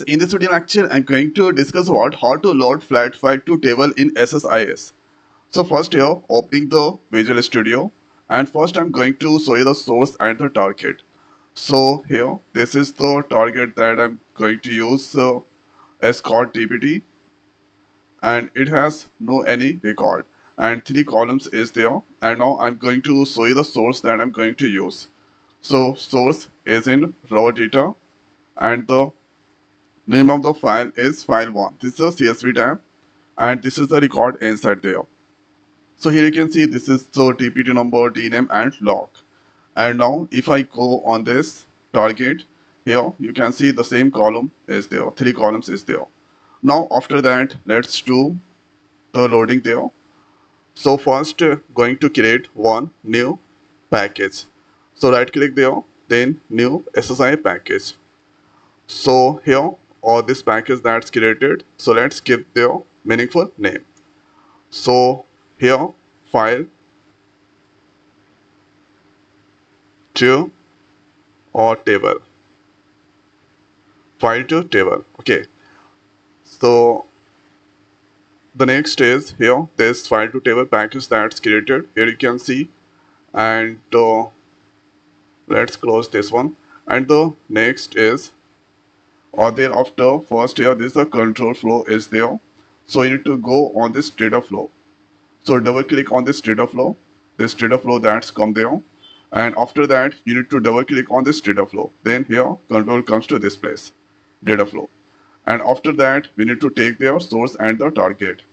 In this video lecture, I'm going to discuss about how to load flat file to table in SSIS. So first here, opening the Visual Studio, and first I'm going to show you the source and the target. So here, this is the target that I'm going to use as called TPT, and it has no any record, and three columns is there. And now I'm going to show you the source that I'm going to use. So source is in raw data, and the name of the file is file1. This is a CSV tab, and this is the record inside there. So here you can see this is the TPT number, DNAME and log. And now if I go on this target, here you can see the same column is there, three columns is there. Now after that, let's do the loading there. So first going to create one new package. So right click there, then new SSI package. So here, or this package that's created, so let's give their meaningful name. So here, file to or table, file to table. Okay. So the next is here, this file to table package that's created. Here you can see, and let's close this one. And the next is, or thereafter, first here, this is the control flow is there. So you need to go on this data flow. So double click on this data flow, that's come there. And after that, you need to double click on this data flow. Then here, control comes to this place, data flow. And after that, we need to take their source and the target.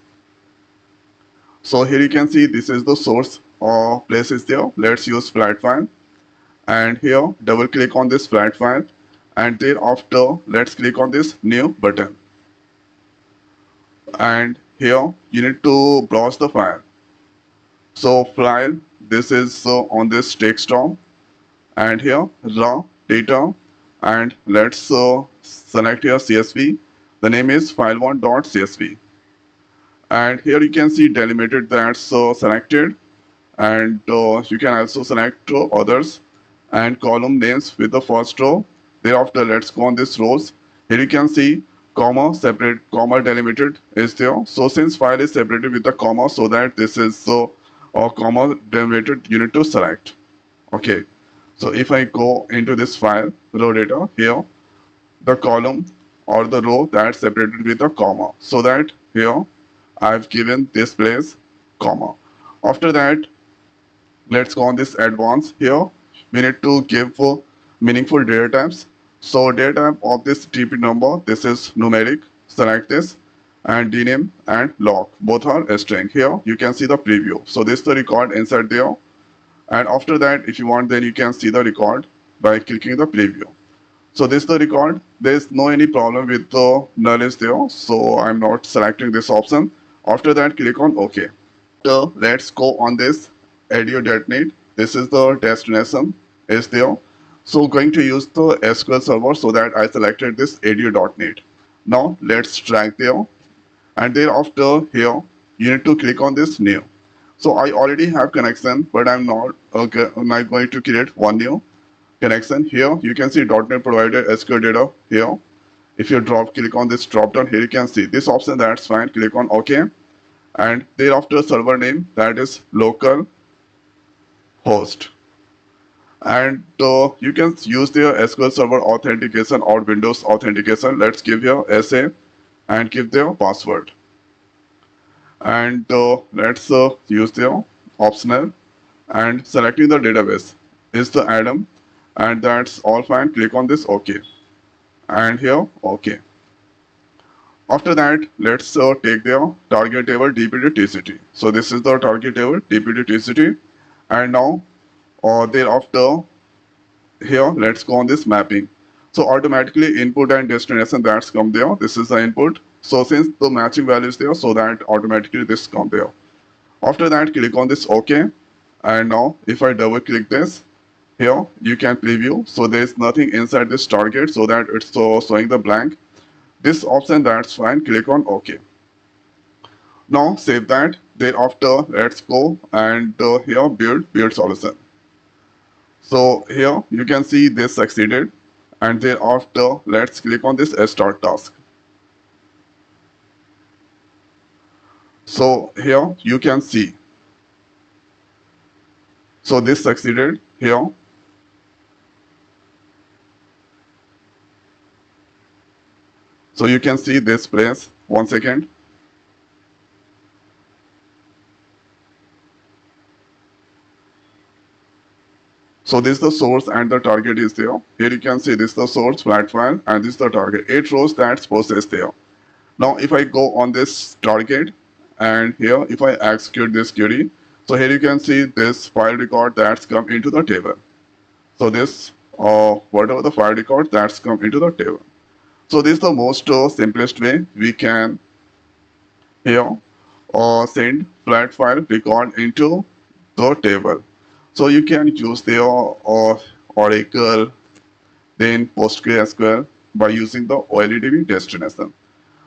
So here you can see this is the source place is there. Let's use flat file. And here, double click on this flat file. And thereafter, let's click on this new button. And here, you need to browse the file. So file, this is on this desktop, and here raw data, and let's select here CSV. The name is file1.csv, and here you can see delimited that's selected, and you can also select others and column names with the first row. Thereafter, let's go on this rows. Here you can see comma separate, comma delimited is there. So since file is separated with the comma, so that this is or comma delimited, you need to select. Okay. So if I go into this file, row data, here, the column or the row that's separated with a comma. So that here, I've given this place, comma. After that, let's go on this advanced. Here, we need to give meaningful data types. So data type of this TP number, this is numeric, select this, and DNAME and log, both are string. Here you can see the preview. So this is the record inside there. And after that, if you want, then you can see the record by clicking the preview. So this is the record. There is no any problem with the null is there. So I'm not selecting this option. After that, click on OK. So let's go on this edu.net. This is the destination is there. So going to use the SQL server, so that I selected this edu.net. Now let's drag there, and thereafter here you need to click on this new. So I already have connection, but I'm not going to create one new connection. Here you can see .NET provided SQL data here. If you click on this drop down, here you can see this option, that's fine. Click on OK, and thereafter server name, that is local host. And you can use the SQL Server authentication or Windows authentication. Let's give here SA and give their password. And let's use their optional, and selecting the database is the Adam, and that's all fine. Click on this OK, and here OK. After that, let's take their target table DPT TCT. So this is the target table DPT TCT, and now thereafter, here let's go on this mapping. So automatically input and destination, that's come there. This is the input. So since the matching value is there, so that automatically this come there. After that, click on this OK, and now if I double click this, here you can preview. So there is nothing inside this target, so that it's showing the blank. This option, that's fine. Click on OK. Now save that. Thereafter, let's go and here build solution. So here you can see this succeeded, and thereafter let's click on this start task. So here you can see, so this succeeded here. So you can see this place. One second. So this is the source and the target is there. Here you can see this is the source flat file and this is the target. 8 rows that's processed there. Now if I go on this target and here if I execute this query, so here you can see this file record that's come into the table. So this whatever the file record that's come into the table. So this is the most simplest way we can here send flat file record into the table. So you can use the Oracle, then PostgreSQL by using the OLEDB destination.